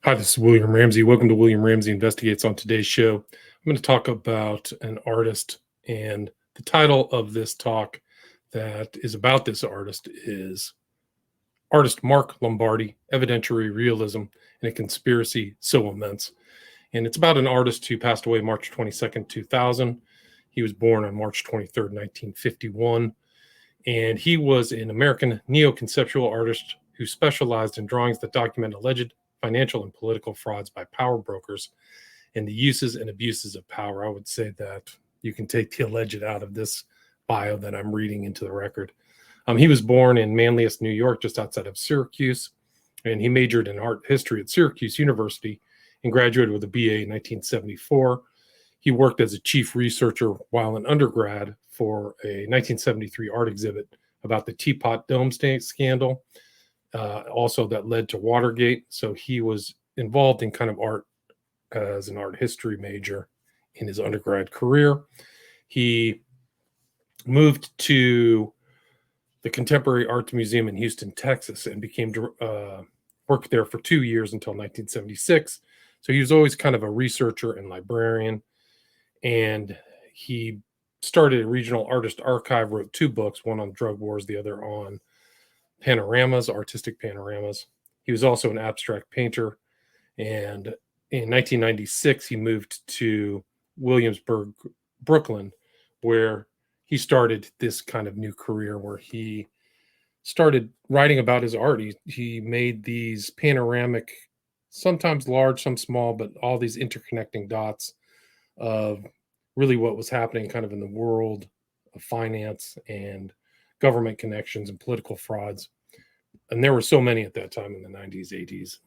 Hi, this is William Ramsey. Welcome to William Ramsey Investigates. On today's show, I'm going to talk about an artist, and the title of this talk that is about this artist is Artist Mark Lombardi, Evidentiary Realism and a Conspiracy So Immense. And it's about an artist who passed away March 22nd, 2000. He was born on March 23rd, 1951. And he was an American neo-conceptual artist who specialized in drawings that document alleged financial and political frauds by power brokers and the uses and abuses of power. I would say that you can take the alleged out of this bio that I'm reading into the record. He was born in Manlius, New York, just outside of Syracuse, and he majored in art history at Syracuse University and graduated with a BA in 1974. He worked as a chief researcher while an undergrad for a 1973 art exhibit about the Teapot Dome scandal, also that led to Watergate. So he was involved in kind of art as an art history major in his undergrad career. He moved to the Contemporary Arts Museum in Houston, Texas, and worked there for 2 years until 1976. So he was always kind of a researcher and librarian. And he started a regional artist archive, wrote 2 books, one on drug wars, the other on panoramas, artistic panoramas. He was also an abstract painter. And in 1996, he moved to Williamsburg, Brooklyn, where he started this kind of new career where he started writing about his art. He made these panoramic, sometimes large, some small, but all these interconnecting dots of really what was happening kind of in the world of finance and government connections and political frauds. And there were so many at that time in the 90s, 80s.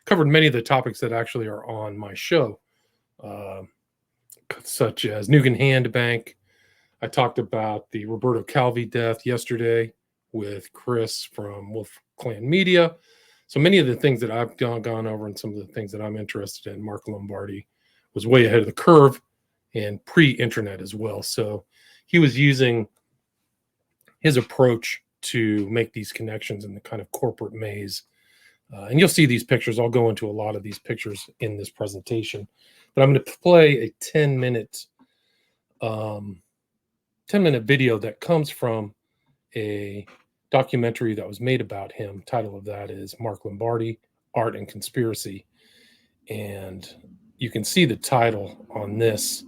Covered many of the topics that actually are on my show, such as Nugan Hand Bank. I talked about the Roberto Calvi death yesterday with Chris from Wolf Clan Media. So many of the things that I've gone over and some of the things that I'm interested in, Mark Lombardi was way ahead of the curve and pre-internet as well. So he was using his approach to make these connections in the kind of corporate maze. And you'll see these pictures. I'll go into a lot of these pictures in this presentation. But I'm going to play a 10-minute video that comes from a documentary that was made about him. Title of that is Mark Lombardi, Art and Conspiracy. And you can see the title on this.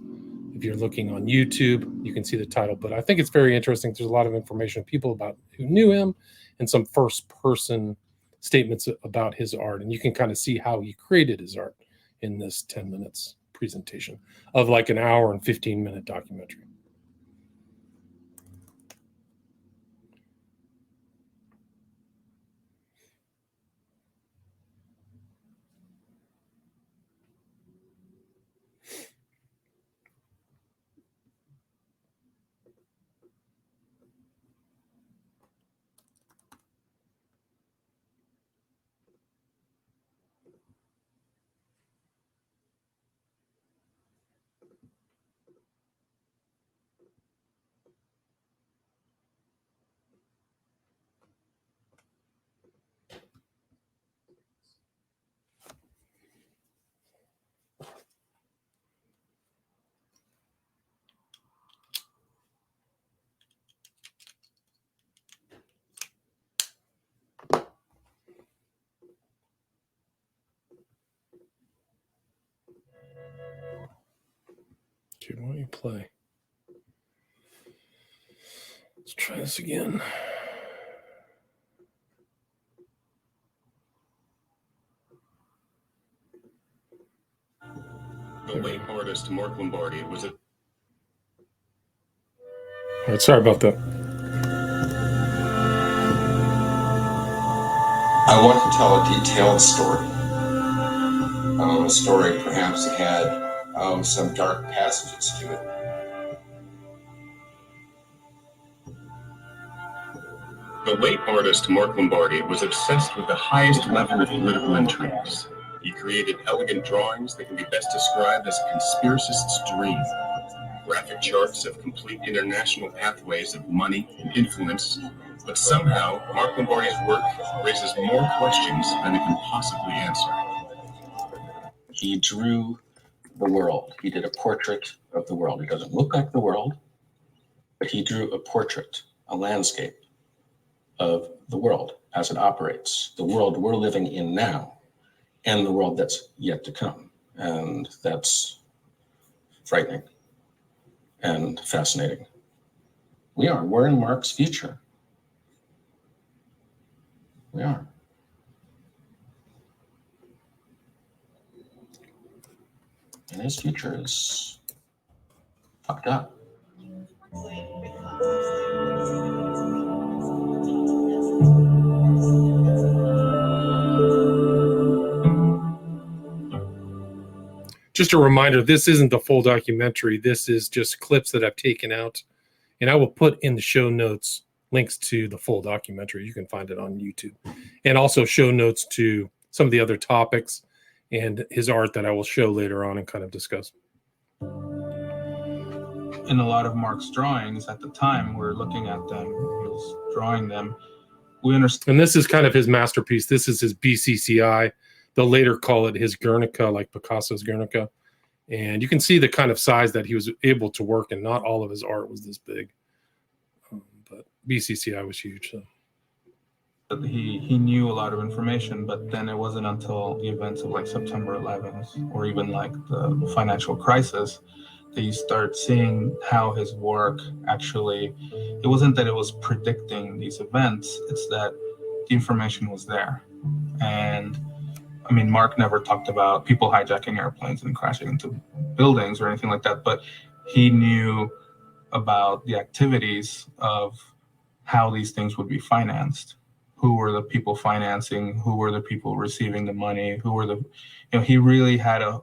If you're looking on YouTube, you can see the title. But I think it's very interesting. There's a lot of information, people about who knew him, and some first-person statements about his art. And you can kind of see how he created his art in this 10 minutes presentation of like an hour and 15-minute documentary. Okay, why don't you play? Let's try this again. The late artist Mark Lombardi was a... All right, sorry about that. I want to tell a detailed story. A story perhaps that had some dark passages to it. The late artist Mark Lombardi was obsessed with the highest level of political intrigues. He created elegant drawings that can be best described as a conspiracist's dream. Graphic charts of complete international pathways of money and influence. But somehow, Mark Lombardi's work raises more questions than it can possibly answer. He drew the world. He did a portrait of the world. It doesn't look like the world, but he drew a portrait, a landscape of the world as it operates, the world we're living in now, and the world that's yet to come. And that's frightening and fascinating. We're in Mark's future. We are. And his future is fucked up. Just a reminder, this isn't the full documentary. This is just clips that I've taken out. And I will put in the show notes links to the full documentary. You can find it on YouTube. And also show notes to some of the other topics and his art that I will show later on and kind of discuss. In a lot of Mark's drawings at the time, we're looking at them, he was drawing them. We understand. And this is kind of his masterpiece. This is his BCCI. They'll later call it his Guernica, like Picasso's Guernica. And you can see the kind of size that he was able to work in. Not all of his art was this big. But BCCI was huge. So. He knew a lot of information, but then it wasn't until the events of like September 11th or even like the financial crisis that you start seeing how his work actually, it wasn't that it was predicting these events, it's that the information was there. And I mean, Mark never talked about people hijacking airplanes and crashing into buildings or anything like that, but he knew about the activities of how these things would be financed. Who were the people financing? Who were the people receiving the money? Who were the, he really had a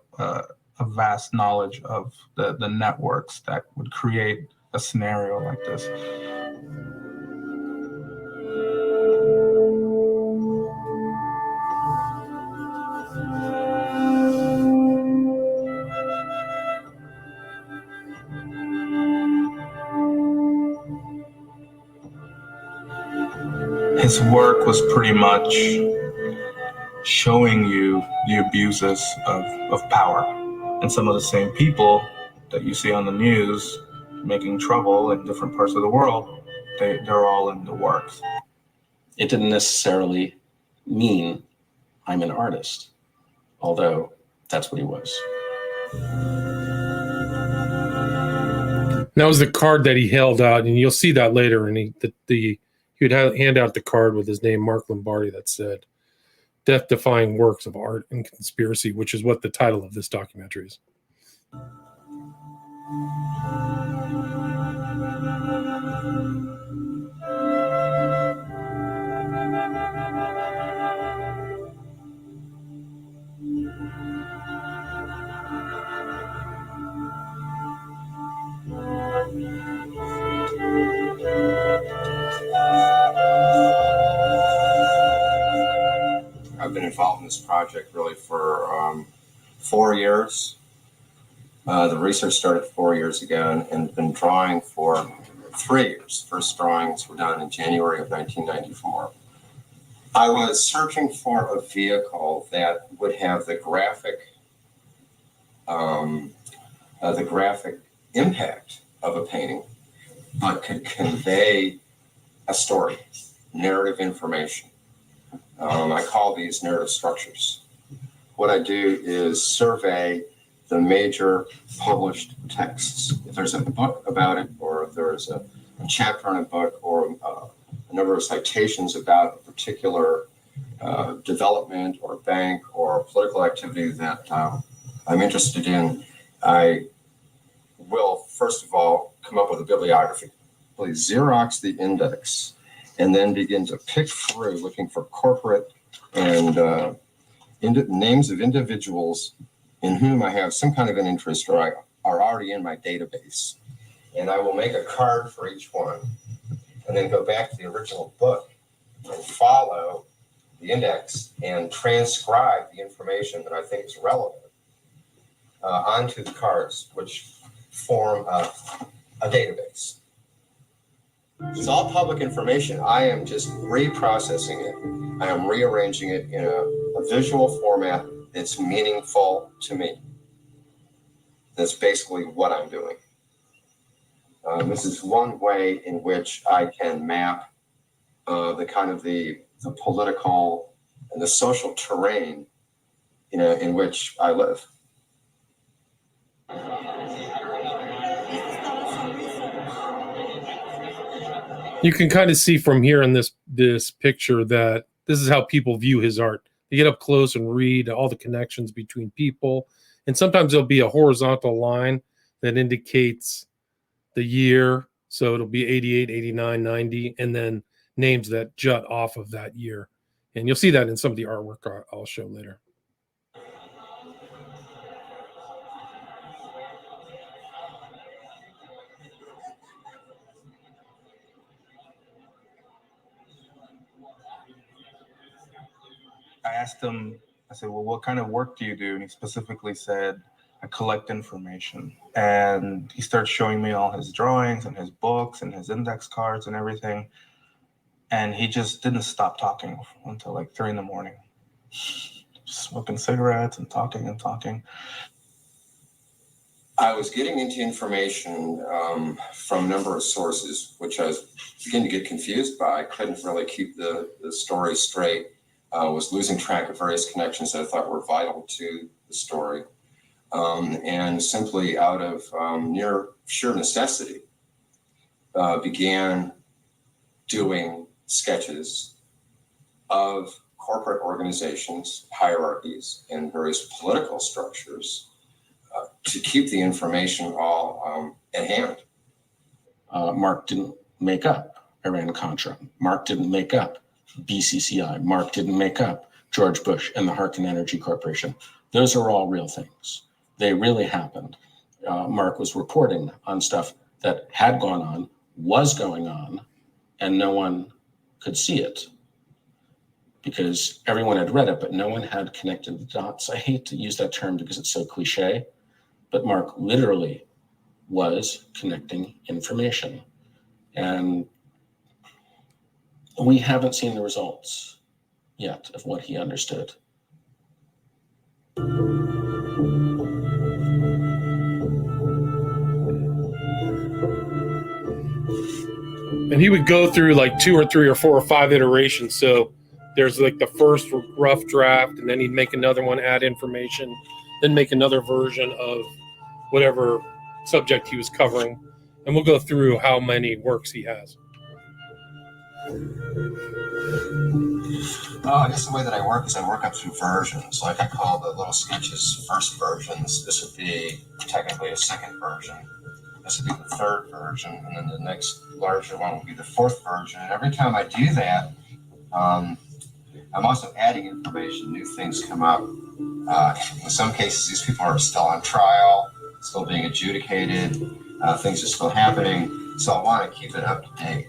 vast knowledge of the networks that would create a scenario like this. His work was pretty much showing you the abuses of power. And some of the same people that you see on the news making trouble in different parts of the world, they're all in the works. It didn't necessarily mean I'm an artist, although that's what he was. That was the card that he held out, and you'll see that later. And he would hand out the card with his name, Mark Lombardi, that said, "Death-defying works of art and conspiracy," which is what the title of this documentary is. I've been involved in this project really for 4 years. The research started 4 years ago and been drawing for 3 years. First drawings were done in January of 1994. I was searching for a vehicle that would have the graphic impact of a painting, but could convey a story, narrative information. I call these narrative structures. What I do is survey the major published texts. If there's a book about it, or if there's a chapter on a book, or a number of citations about a particular development or bank or political activity that I'm interested in, I will, first of all, come up with a bibliography. Please Xerox the index, and then begin to pick through, looking for corporate and names of individuals in whom I have some kind of an interest or are already in my database. And I will make a card for each one, and then go back to the original book and follow the index and transcribe the information that I think is relevant onto the cards, which form a database. It's all public information. I am just reprocessing it. I am rearranging it in a visual format that's meaningful to me. That's basically what I'm doing. This is one way in which I can map the kind of the political and the social terrain, in which I live. You can kind of see from here in this picture that this is how people view his art. They get up close and read all the connections between people. And sometimes there'll be a horizontal line that indicates the year. So it'll be 88, 89, 90, and then names that jut off of that year. And you'll see that in some of the artwork I'll show later. I asked him, I said, well, what kind of work do you do? And he specifically said, I collect information. And he starts showing me all his drawings and his books and his index cards and everything. And he just didn't stop talking until like 3 a.m. Smoking cigarettes and talking and talking. I was getting into information from a number of sources, which I was beginning to get confused by. I couldn't really keep the story straight. I was losing track of various connections that I thought were vital to the story. And simply out of near sheer necessity, began doing sketches of corporate organizations, hierarchies, and various political structures to keep the information all at hand. Mark didn't make up Iran-Contra. Mark didn't make up BCCI. Mark didn't make up George Bush and the Harkin Energy Corporation. Those are all real things. They really happened. Mark was reporting on stuff that had gone on, was going on, and no one could see it because everyone had read it, but no one had connected the dots. I hate to use that term because it's so cliche, but Mark literally was connecting information. And we haven't seen the results yet of what he understood. And he would go through like 2 or 3 or 4 or 5 iterations. So there's like the first rough draft, and then he'd make another one, add information, then make another version of whatever subject he was covering. And we'll go through how many works he has. I guess the way that I work is I work up through versions. Like I call the little sketches first versions. This would be technically a second version. This would be the third version. And then the next larger one will be the fourth version. And every time I do that, I'm also adding information. New things come up. In some cases, these people are still on trial, still being adjudicated. Things are still happening. So I want to keep it up to date.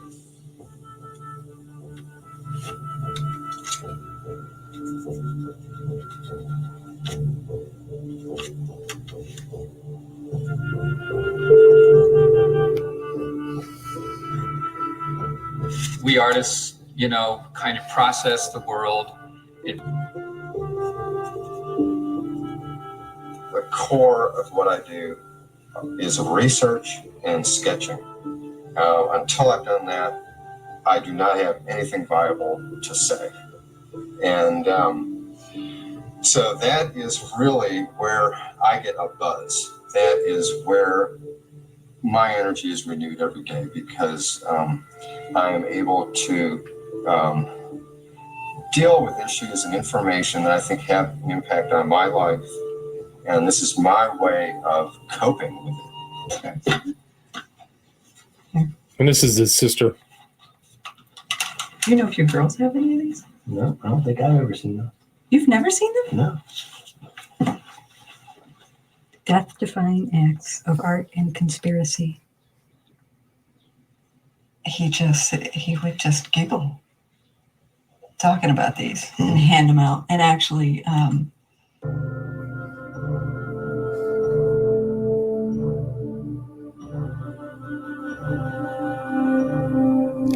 We artists, kind of process the world. The core of what I do is research and sketching. Until I've done that, I do not have anything viable to say. And so that is really where I get a buzz. That is where my energy is renewed every day, because I am able to deal with issues and information that I think have an impact on my life. And this is my way of coping with it. And this is his sister. Do you know if your girls have any of these? No, I don't think I've ever seen them. You've never seen them? No. Death-defying acts of art and conspiracy. He would just giggle talking about these and hand them out. And actually,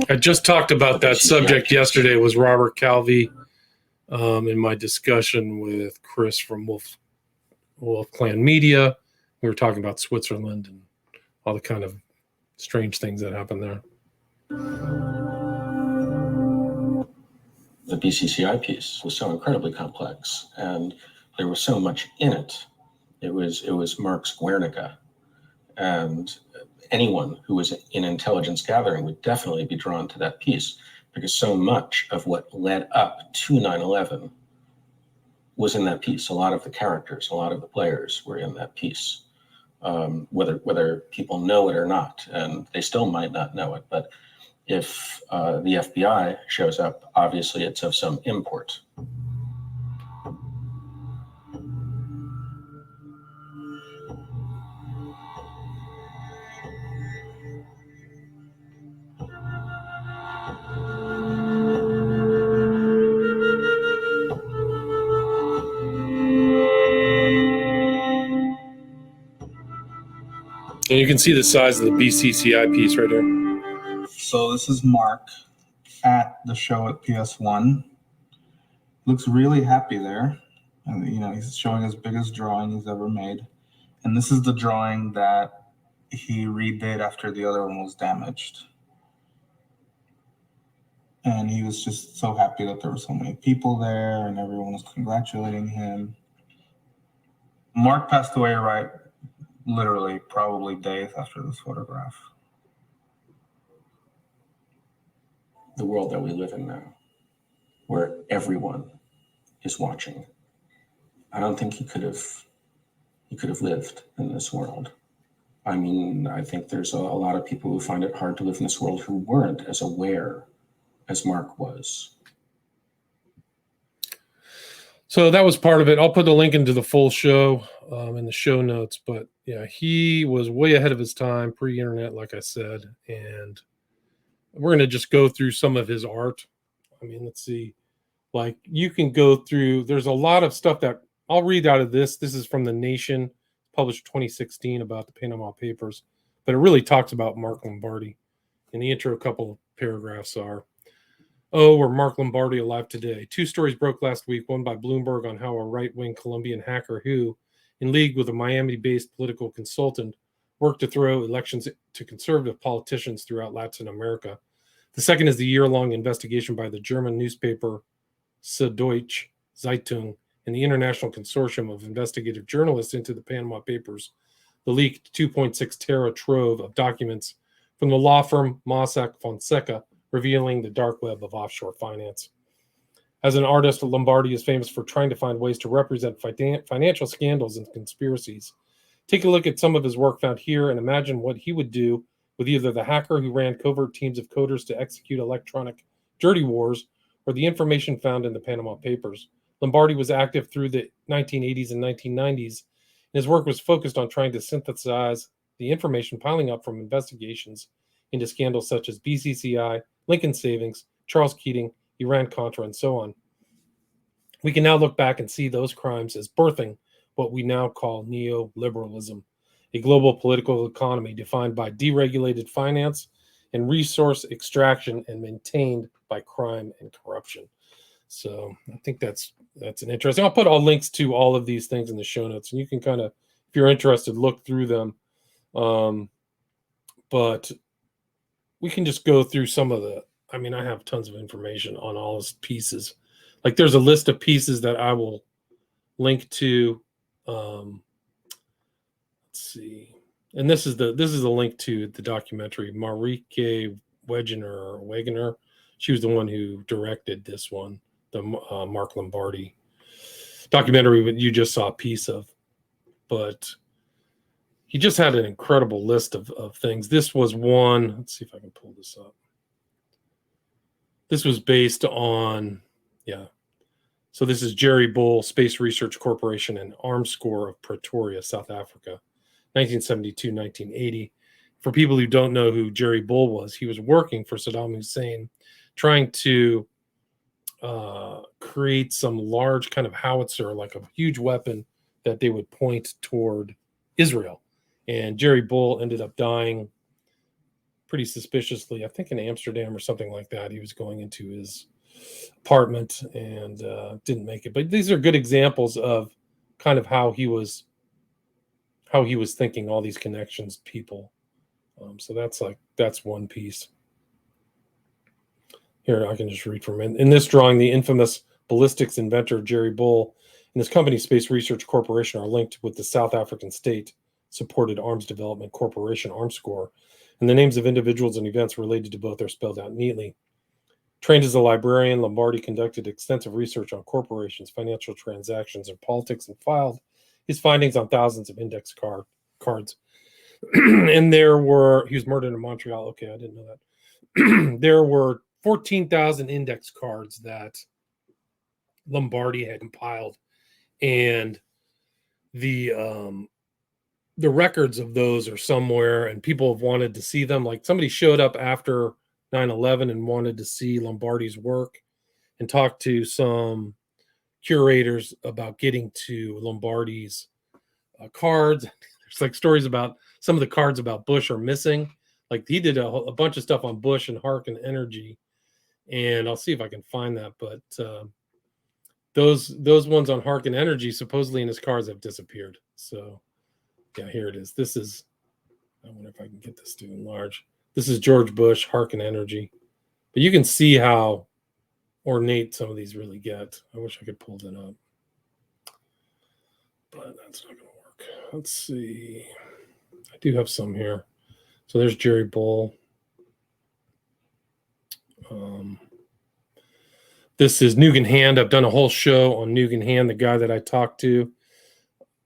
I just talked about that subject yesterday. Was Robert Calvi in my discussion with Chris from Wolf Wolf Clan Media. We were talking about Switzerland and all the kind of strange things that happen there. The BCCI piece was so incredibly complex, and there was so much in it. It was Mark's Guernica, and anyone who was in intelligence gathering would definitely be drawn to that piece, because so much of what led up to 9/11 was in that piece. A lot of the characters, a lot of the players were in that piece, whether people know it or not, and they still might not know it. But if the FBI shows up, obviously it's of some import. And you can see the size of the BCCI piece right here. So this is Mark at the show at PS1. Looks really happy there. And, he's showing his biggest drawing he's ever made. And this is the drawing that he redid after the other one was damaged. And he was just so happy that there were so many people there and everyone was congratulating him. Mark passed away literally probably days after this photograph. The world that we live in now, where everyone is watching. I don't think he could have lived in this world. I mean, I think there's a lot of people who find it hard to live in this world who weren't as aware as Mark was. So that was part of it. I'll put the link into the full show in the show notes. But yeah, he was way ahead of his time, pre-internet, like I said. And we're going to just go through some of his art. I mean, let's see. Like, you can go through, there's a lot of stuff that I'll read out of this. This is from The Nation, published 2016, about the Panama Papers. But it really talks about Mark Lombardi. In the intro, a couple of paragraphs are, "Oh, were Mark Lombardi alive today? 2 stories broke last week, one by Bloomberg on how a right-wing Colombian hacker who, in league with a Miami-based political consultant, worked to throw elections to conservative politicians throughout Latin America. The second is the year-long investigation by the German newspaper Süddeutsche Zeitung and the International Consortium of Investigative Journalists into the Panama Papers, the leaked 2.6 tera trove of documents from the law firm Mossack Fonseca, revealing the dark web of offshore finance. As an artist, Lombardi is famous for trying to find ways to represent financial scandals and conspiracies. Take a look at some of his work found here and imagine what he would do with either the hacker who ran covert teams of coders to execute electronic dirty wars or the information found in the Panama Papers. Lombardi was active through the 1980s and 1990s, and his work was focused on trying to synthesize the information piling up from investigations into scandals such as BCCI, Lincoln Savings, Charles Keating, Iran-Contra, and so on. We can now look back and see those crimes as birthing what we now call neoliberalism, a global political economy defined by deregulated finance and resource extraction and maintained by crime and corruption." So I think that's an interesting. I'll put all links to all of these things in the show notes, and you can kind of, if you're interested, look through them. But we can just go through some of the, I mean, I have tons of information on all his pieces. Like, there's a list of pieces that I will link to. Let's see. And this is the link to the documentary. Marieke Wegener. She was the one who directed this one, the Mark Lombardi documentary that you just saw a piece of. But he just had an incredible list of things. This was one. Let's see if I can pull this up. This was based on, So this is Jerry Bull, Space Research Corporation and Armscor of Pretoria, South Africa, 1972, 1980. For people who don't know who Jerry Bull was, he was working for Saddam Hussein, trying to create some large kind of howitzer, like a huge weapon that they would point toward Israel. And Jerry Bull ended up dying pretty suspiciously, I think in Amsterdam or something like that. He was going into his apartment and didn't make it. But these are good examples of kind of how he was how he was thinking, all these connections, people. So that's one piece. Here, I can just read from it. In this drawing, the infamous ballistics inventor Jerry Bull and his company Space Research Corporation are linked with the South African state-supported Arms Development Corporation, Armscor, and the names of individuals and events related to both are spelled out neatly. Trained as a librarian, Lombardi conducted extensive research on corporations, financial transactions, and politics, and filed his findings on thousands of index cards. And he was murdered in Montreal. Okay, I didn't know that. There were 14,000 index cards that Lombardi had compiled, and the records of those are somewhere, and people have wanted to see them. Like, somebody showed up after 9/11 and wanted to see Lombardi's work and talk to some curators about getting to Lombardi's cards. There's like stories about some of the cards about Bush are missing. Like, he did a bunch of stuff on Bush and Harkin Energy, and I'll see if I can find that. But those ones on Harkin Energy supposedly in his cards have disappeared. So yeah, here it is. This is, I wonder if I can get this to enlarge. This is George Bush, Harkin Energy. But you can see how ornate some of these really get. I wish I could pull that up, but that's not going to work. Let's see. I do have some here. So there's Jerry Bull. This is Nugan Hand. I've done a whole show on Nugan Hand. The guy that I talked to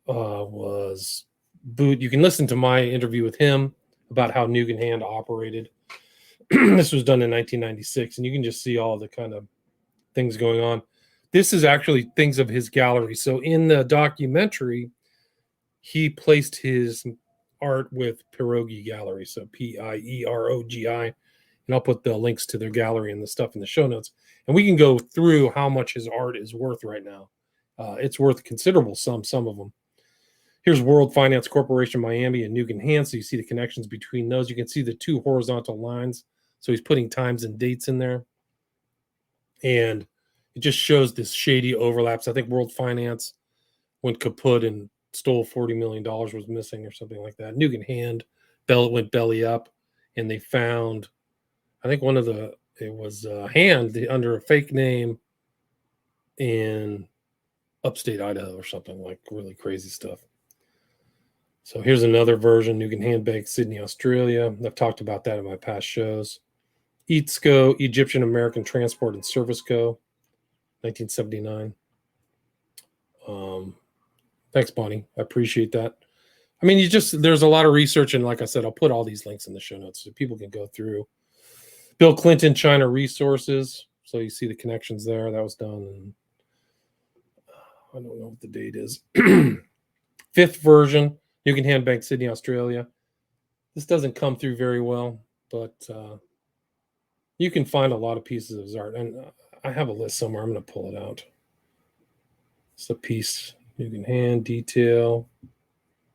was Boot. You can listen to my interview with him about how Nugan Hand operated. This was done in 1996, and you can just see all the kind of things going on. This is actually things of his gallery. So in the documentary, he placed his art with Pierogi Gallery, so P-I-E-R-O-G-I, and I'll put the links to their gallery and the stuff in the show notes. And we can go through how much his art is worth right now. It's worth considerable some of them. Here's World Finance Corporation Miami and Nugan Hand, so you see the connections between those. You can see the two horizontal lines, so he's putting times and dates in there. And it just shows this shady overlaps. I think World Finance went kaput and stole $40 million, was missing or something like that. Nugan Hand went belly up, and they found, I think it was Hand under a fake name in upstate Idaho or something, like really crazy stuff. So here's another version, Nugan Hand Bank, Sydney, Australia. I've talked about that in my past shows. EATSCO, Egyptian American Transport and Service Co., 1979. Thanks, Bonnie. I appreciate that. I mean, there's a lot of research, and like I said, I'll put all these links in the show notes so people can go through. Bill Clinton, China Resources. So you see the connections there. That was done in, I don't know what the date is. Fifth version, Nugan Hand Bank, Sydney, Australia. This doesn't come through very well, but you can find a lot of pieces of his art. And I have a list somewhere. I'm going to pull it out. It's a piece, Nugan Hand, detail,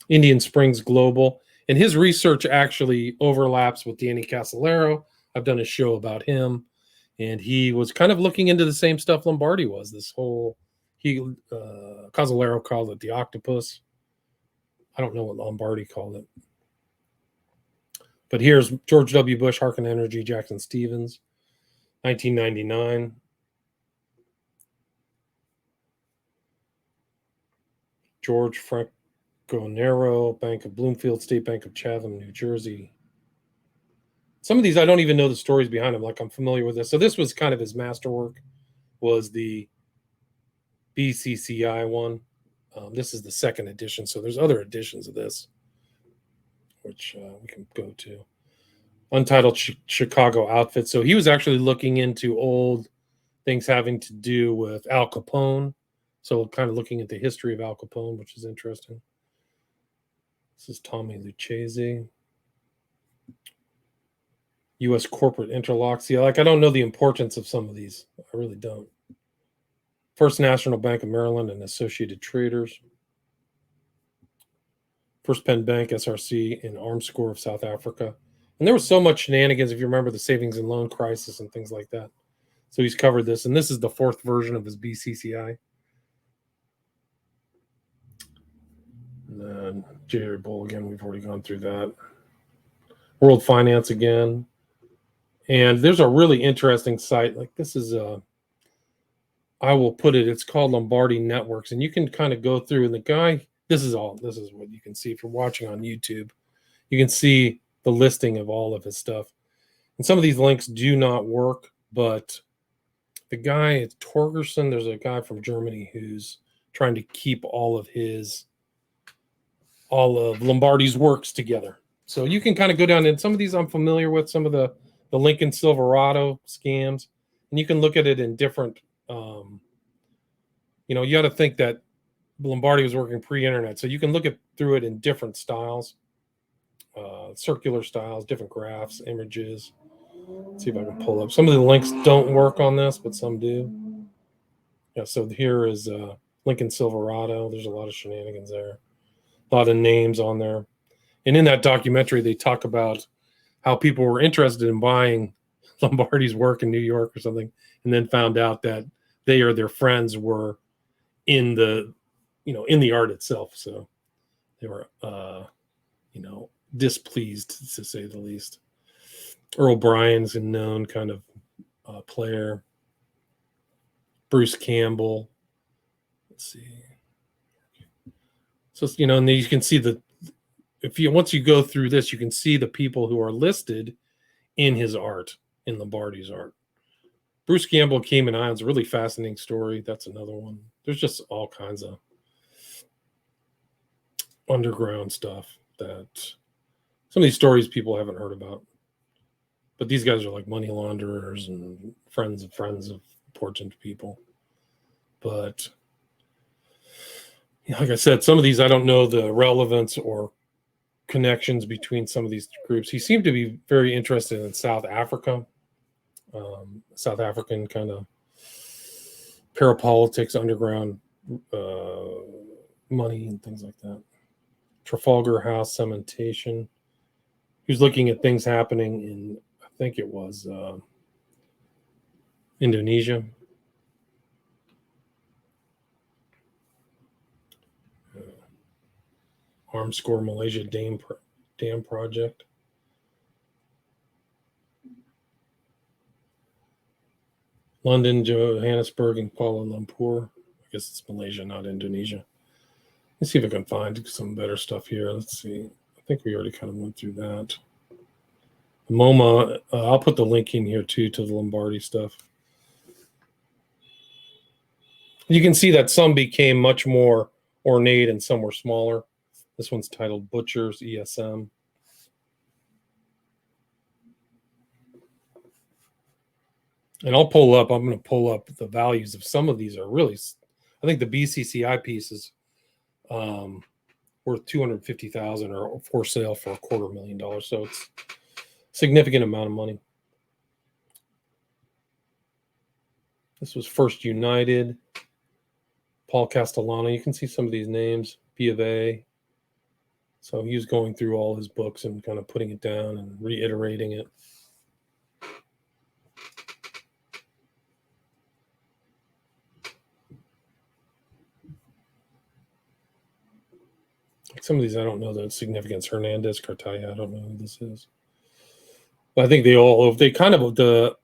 Indian Springs Global. And his research actually overlaps with Danny Casolaro. I've done a show about him, and he was kind of looking into the same stuff Lombardi was. This whole, Casolaro called it the octopus. I don't know what Lombardi called it. But here's George W. Bush, Harkin Energy, Jackson Stevens, 1999. George Franconero, Bank of Bloomfield, State Bank of Chatham, New Jersey. Some of these, I don't even know the stories behind them. Like, I'm familiar with this. So this was kind of his masterwork, was the BCCI one. This is the second edition. So there's other editions of this, which we can go to. Untitled Chicago Outfit. So he was actually looking into old things having to do with Al Capone. So kind of looking at the history of Al Capone, which is interesting. This is Tommy Lucchese. U.S. Corporate Interlocks. Yeah, like, I don't know the importance of some of these. I really don't. First National Bank of Maryland and Associated Traders. First Penn Bank, SRC, and Armscor of South Africa. And there was so much shenanigans, if you remember the savings and loan crisis and things like that. So he's covered this. And this is the fourth version of his BCCI. Jerry Bull again. We've already gone through that. World Finance again. And there's a really interesting site. Like this is I will put it, it's called Lombardi Networks. And you can kind of go through, and the guy, this is what you can see if you're watching on YouTube. You can see the listing of all of his stuff. And some of these links do not work, but the guy, it's Torgerson, there's a guy from Germany who's trying to keep all of Lombardi's works together. So you can kind of go down, and some of these I'm familiar with, some of the Lincoln Silverado scams, and you can look at it in different, you got to think that Lombardi was working pre-internet, so you can look through it in different styles, circular styles, different graphs, images. Let's see if I can pull up. Some of the links don't work on this, but some do. Yeah, so here is Lincoln Silverado. There's a lot of shenanigans there, a lot of names on there. And in that documentary, they talk about how people were interested in buying Lombardi's work in New York or something, and then found out that they or their friends were in the art itself. So they were, displeased, to say the least. Earl Bryan's a known kind of player. Bruce Campbell. Let's see. So, and then you can see once you go through this, you can see the people who are listed in his art, in Lombardi's art. Bruce Campbell, Cayman Islands, a really fascinating story. That's another one. There's just all kinds of underground stuff that some of these stories people haven't heard about. But these guys are like money launderers and friends of important people. But like I said, some of these, I don't know the relevance or connections between some of these groups. He seemed to be very interested in South Africa, South African kind of parapolitics, underground money and things like that. Trafalgar House cementation. He was looking at things happening in, I think it was Indonesia. Armscore Malaysia Dam project. London, Johannesburg, and Kuala Lumpur. I guess it's Malaysia, not Indonesia. Let's see if I can find some better stuff here. Let's see. I think we already kind of went through that. MoMA, I'll put the link in here too to the Lombardi stuff. You can see that some became much more ornate and some were smaller. This one's titled Butchers ESM. And I'm going to pull up the values of some of these are really, I think the BCCI piece is worth $250,000 or for sale for $250,000. So it's a significant amount of money. This was First United, Paul Castellano. You can see some of these names, B of A. So he was going through all his books and kind of putting it down and reiterating it. Some of these I don't know the significance. Hernandez, Cartaya, I don't know who this is. But I think they kind of the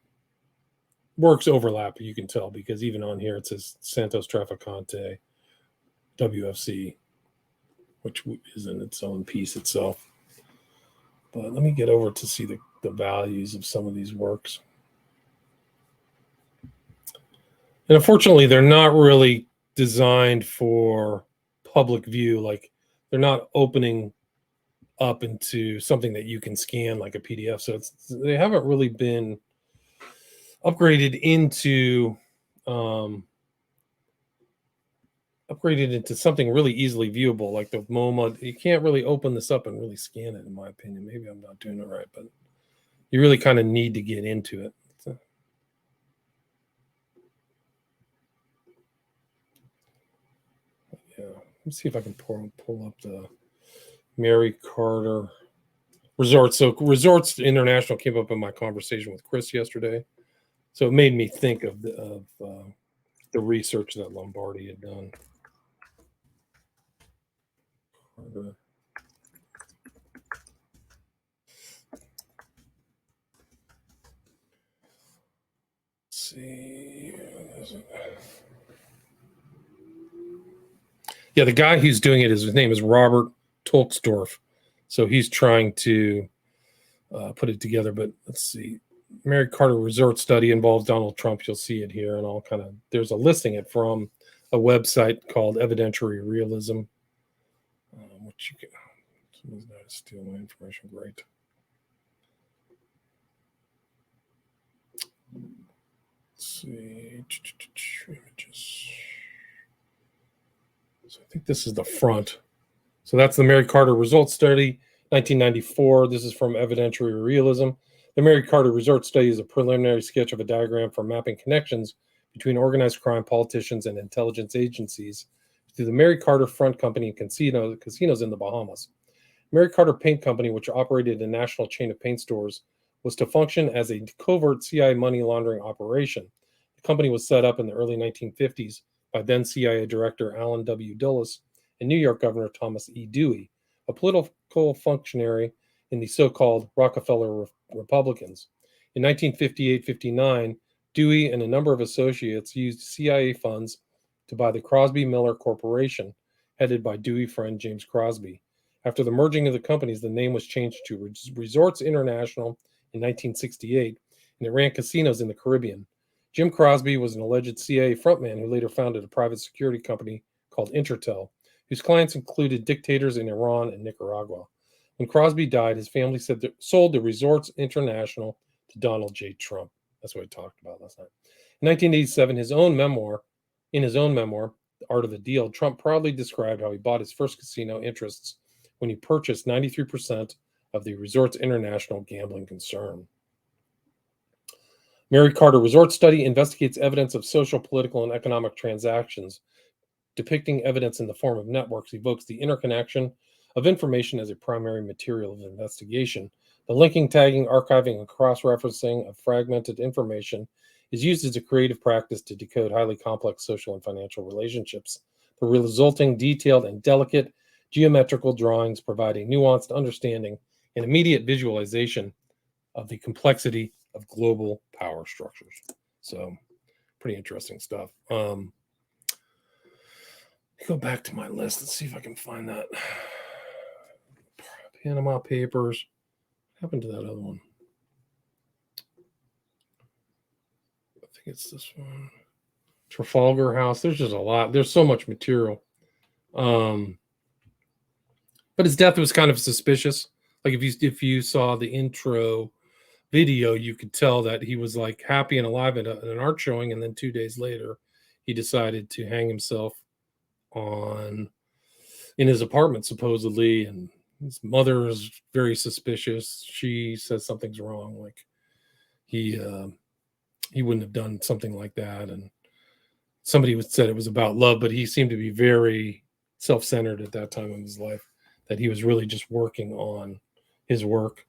works overlap, you can tell, because even on here it says Santos Traficante, WFC, which is in its own piece itself. But let me get over to see the values of some of these works. And unfortunately, they're not really designed for public view. Like, they're not opening up into something that you can scan like a PDF. So they haven't really been upgraded into something really easily viewable, like the MoMA. You can't really open this up and really scan it, in my opinion. Maybe I'm not doing it right, but you really kind of need to get into it. So, yeah, let's see if I can pull up the Mary Carter Resorts. So Resorts International came up in my conversation with Chris yesterday. So it made me think of the research that Lombardi had done. See. Yeah, the guy who's doing it, his name is Robert Tolksdorf. So he's trying to put it together. But let's see. Mary Carter Resort Study involves Donald Trump. You'll see it here, and all kind of. There's a listing it from a website called Evidentiary Realism, which you can. Someone's not steal my information. Great. Let's see. Images. So I think this is the front. So that's the Mary Carter Resort Study, 1994. This is from Evidentiary Realism. The Mary Carter Resort Study is a preliminary sketch of a diagram for mapping connections between organized crime, politicians, and intelligence agencies through the Mary Carter Front Company and casinos in the Bahamas. Mary Carter Paint Company, which operated a national chain of paint stores, was to function as a covert CIA money laundering operation. The company was set up in the early 1950s by then CIA Director Allen W. Dulles and New York Governor Thomas E. Dewey, a political functionary in the so-called Rockefeller Republicans. In 1958-59, Dewey and a number of associates used CIA funds to buy the Crosby Miller Corporation, headed by Dewey friend James Crosby. After the merging of the companies, the name was changed to Resorts International in 1968, and it ran casinos in the Caribbean. Jim Crosby was an alleged CIA frontman who later founded a private security company called Intertel, whose clients included dictators in Iran and Nicaragua. When Crosby died, his family sold the Resorts International to Donald J. Trump. That's what we talked about last night. In 1987, in his own memoir, The Art of the Deal, Trump proudly described how he bought his first casino interests when he purchased 93% of the Resorts International gambling concern. Mary Carter Resort Study investigates evidence of social, political, and economic transactions. Depicting evidence in the form of networks evokes the interconnection of information as a primary material of investigation. The linking, tagging, archiving, and cross-referencing of fragmented information is used as a creative practice to decode highly complex social and financial relationships. The resulting detailed and delicate geometrical drawings provide a nuanced understanding and immediate visualization of the complexity of global power structures. So, pretty interesting stuff. Go back to my list. Let's see if I can find that. Panama Papers. What happened to that other one? I think it's this one. Trafalgar House. There's just a lot. There's so much material. But his death was kind of suspicious. Like if you saw the intro video, you could tell that he was like happy and alive at an art showing, and then 2 days later, he decided to hang himself in his apartment, supposedly, and his mother is very suspicious. She says something's wrong, like he wouldn't have done something like that, and somebody said it was about love, but he seemed to be very self-centered at that time in his life, that he was really just working on his work.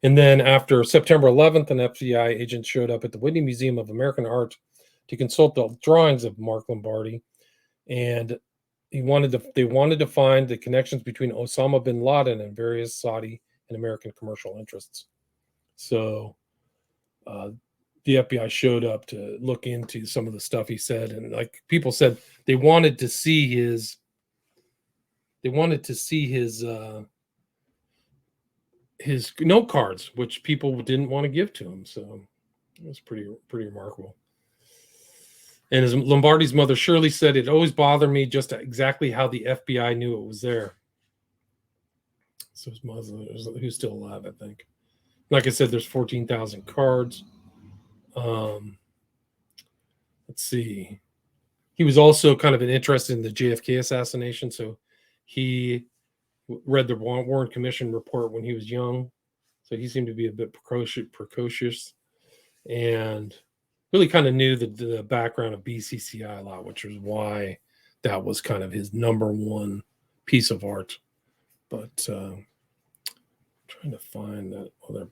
And then after September 11th, an FBI agent showed up at the Whitney Museum of American Art to consult the drawings of Mark Lombardi, and they wanted to find the connections between Osama bin Laden and various Saudi and American commercial interests. So the FBI showed up to look into some of the stuff he said, and like people said, they wanted to see his note cards, which people didn't want to give to him. So it was pretty remarkable. And as Lombardi's mother Shirley said, it always bothered me just exactly how the FBI knew it was there. So his mother, who's still alive, I think. Like I said, there's 14,000 cards. Let's see. He was also kind of an interest in the JFK assassination. So he read the Warren Commission report when he was young. So he seemed to be a bit precocious and really kind of knew the background of BCCI a lot, which was why that was kind of his number one piece of art. But trying to find that other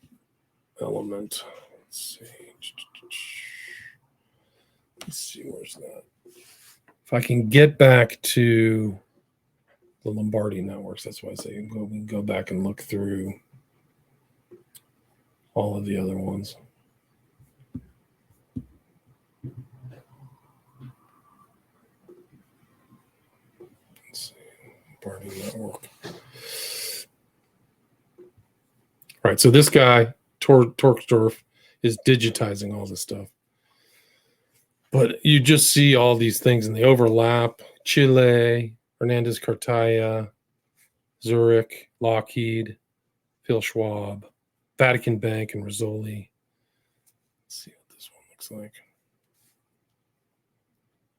element. Let's see, where's that? If I can get back to the Lombardi networks. That's why I say we can go back and look through all of the other ones. Let's see, Lombardi network. All right, so this guy, Torksdorf, is digitizing all this stuff. But you just see all these things and they overlap. Chile, Hernandez Cartaya, Zurich, Lockheed, Phil Schwab, Vatican Bank, and Rizzoli. Let's see what this one looks like.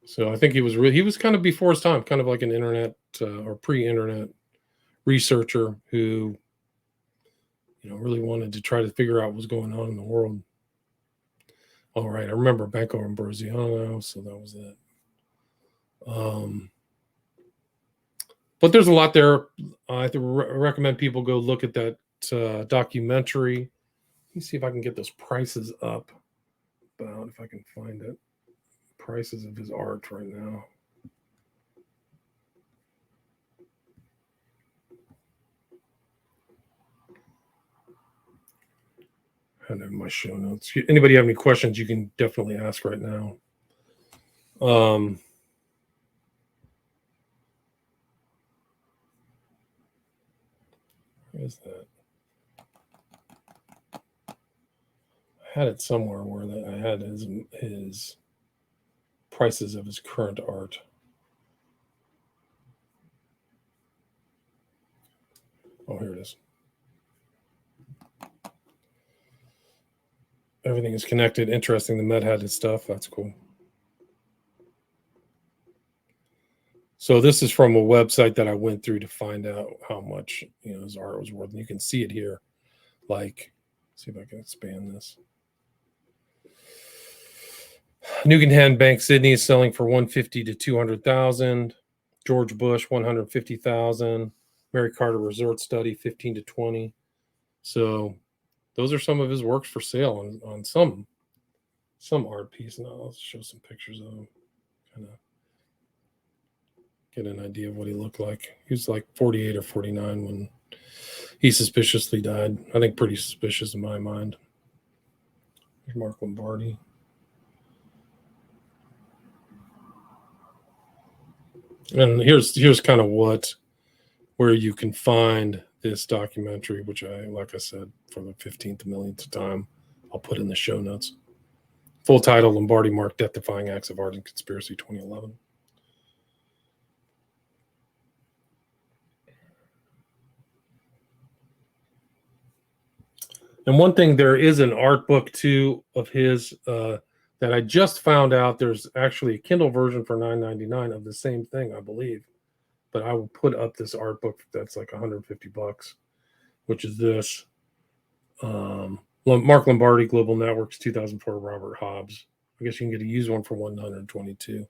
So I think he was kind of before his time, kind of like an internet or pre-internet researcher who, really wanted to try to figure out what was going on in the world. All right, I remember Banco Ambrosiano, so that was it. But there's a lot there. I recommend people go look at that documentary. Let me see if I can get those prices up. If I can find it. Prices of his art right now. I have my show notes. Anybody have any questions, you can definitely ask right now. What is that? I had it somewhere where I had his prices of his current art. Oh, here it is. Everything is connected. Interesting. The Met had his stuff. That's cool. So this is from a website that I went through to find out how much his art was worth. And you can see it here. Like, see if I can expand this. Nugan Bank Sydney is selling for $150,000 to $200,000. George Bush $150,000. Mary Carter Resort Study $15,000 to $20,000. So those are some of his works for sale on some art piece. Now I'll show some pictures of him. Kind of get an idea of what he looked like. He was like 48 or 49 when he suspiciously died. I think pretty suspicious in my mind. There's Mark Lombardi. And here's kind of where you can find this documentary, which like I said, for the 15th millionth time, I'll put in the show notes. Full title: Lombardi Mark, Death-Defying Acts of Art and Conspiracy, 2011. And one thing, there is an art book too of his that I just found out. There's actually a Kindle version for $9.99 of the same thing, I believe. But I will put up this art book that's like $150, which is this. Mark Lombardi, Global Networks, 2004, Robert Hobbs. I guess you can get a used one for $122.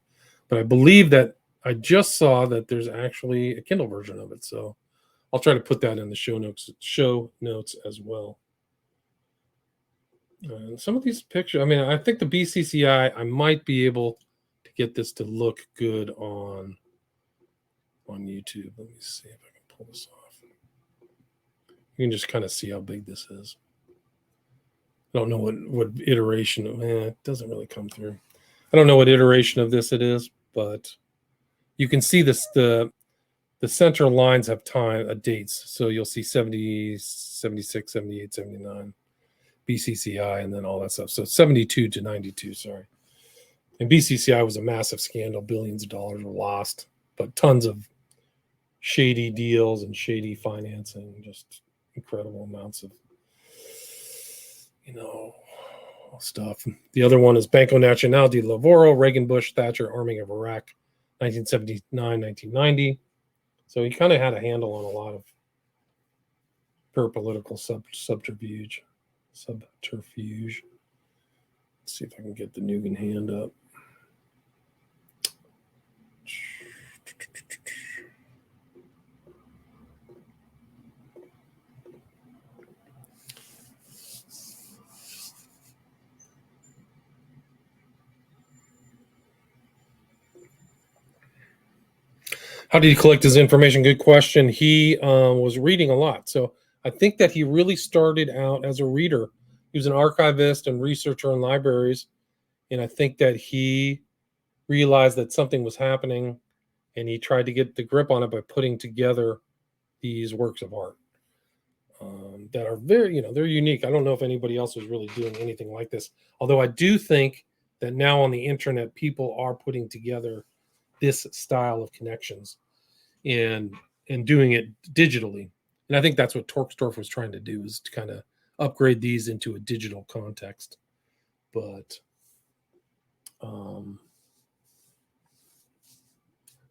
But I believe that I just saw that there's actually a Kindle version of it. So I'll try to put that in the show notes as well. Some of these pictures, I think the BCCI, I might be able to get this to look good on YouTube. Let me see if I can pull this off. You can just kind of see how big this is. I don't know what iteration of it doesn't really come through. I don't know what iteration of this it is, but you can see this. The center lines have dates. So you'll see 70, 76, 78, 79. BCCI, and then all that stuff. So 72 to 92, sorry. And BCCI was a massive scandal. Billions of dollars were lost, but tons of shady deals and shady financing, just incredible amounts of, stuff. The other one is Banco Nacional de Lavoro, Reagan, Bush, Thatcher, arming of Iraq, 1979, 1990. So he kind of had a handle on a lot of pure political subterfuge. Let's see if I can get the Nugan hand up. How did he collect his information? Good question. He was reading a lot. So I think that he really started out as a reader. He was an archivist and researcher in libraries. And I think that he realized that something was happening, and he tried to get the grip on it by putting together these works of art that are very, they're unique. I don't know if anybody else was really doing anything like this. Although I do think that now on the internet, people are putting together this style of connections and doing it digitally. And I think that's what Torxdorf was trying to do, is to kind of upgrade these into a digital context. But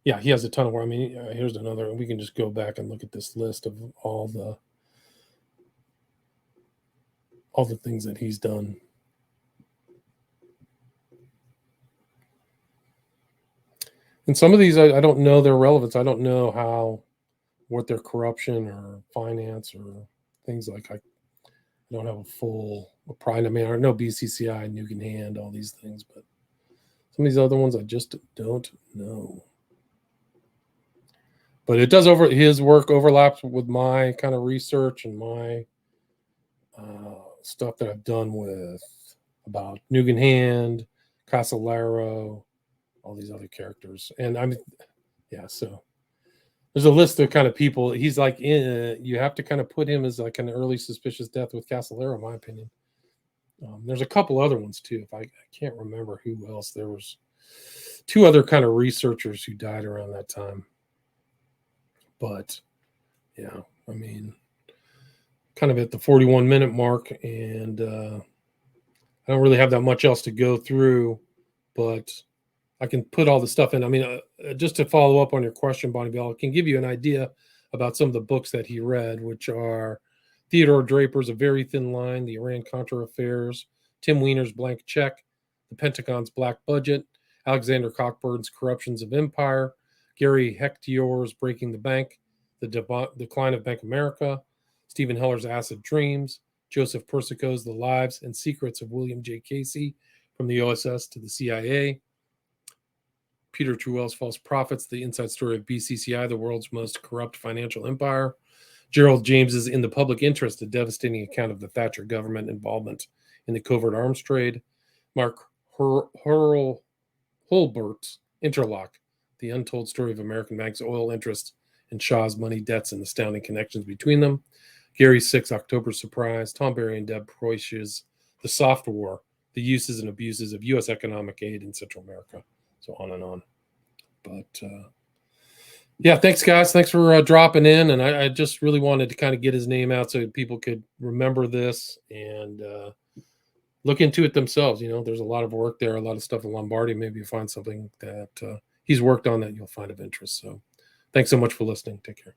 yeah, he has a ton of work. I mean, here's another. We can just go back and look at this list of all the things that he's done. And some of these, I don't know their relevance. I don't know what their corruption or finance or things like. I don't have a full pride. I mean, I know BCCI, Nuke Hand, all these things, but some of these other ones I just don't know. But it does his work overlaps with my kind of research and my stuff that I've done about Nuke Hand, Casolaro, all these other characters. And so there's a list of kind of people. He's like, you have to kind of put him as like an early suspicious death with Casolaro, in my opinion. There's a couple other ones too. If I can't remember who else. There was 2 other kind of researchers who died around that time. But yeah, I mean, kind of at the 41-minute mark, and I don't really have that much else to go through, but I can put all the stuff in. I mean, just to follow up on your question, Bonnie Bell, I can give you an idea about some of the books that he read, which are Theodore Draper's A Very Thin Line, The Iran-Contra Affairs, Tim Weiner's Blank Check, The Pentagon's Black Budget, Alexander Cockburn's Corruptions of Empire, Gary Hector's Breaking the Bank, The Decline of Bank America, Stephen Heller's Acid Dreams, Joseph Persico's The Lives and Secrets of William J. Casey, From the OSS to the CIA, Peter Truell's False Prophets, The Inside Story of BCCI, the world's most corrupt financial empire, Gerald James's In the Public Interest, a devastating account of the Thatcher government involvement in the covert arms trade, Mark Holbert's Interlock, The Untold Story of American Banks' Oil Interests and Shaw's Money Debts and Astounding Connections Between Them, Gary 6, October Surprise, Tom Berry and Deb Preuss's The Soft War, The Uses and Abuses of U.S. Economic Aid in Central America, so on and on. But yeah, thanks, guys. Thanks for dropping in. And I just really wanted to kind of get his name out so people could remember this and look into it themselves. There's a lot of work there, a lot of stuff in Lombardi. Maybe you find something that he's worked on that you'll find of interest. So thanks so much for listening. Take care.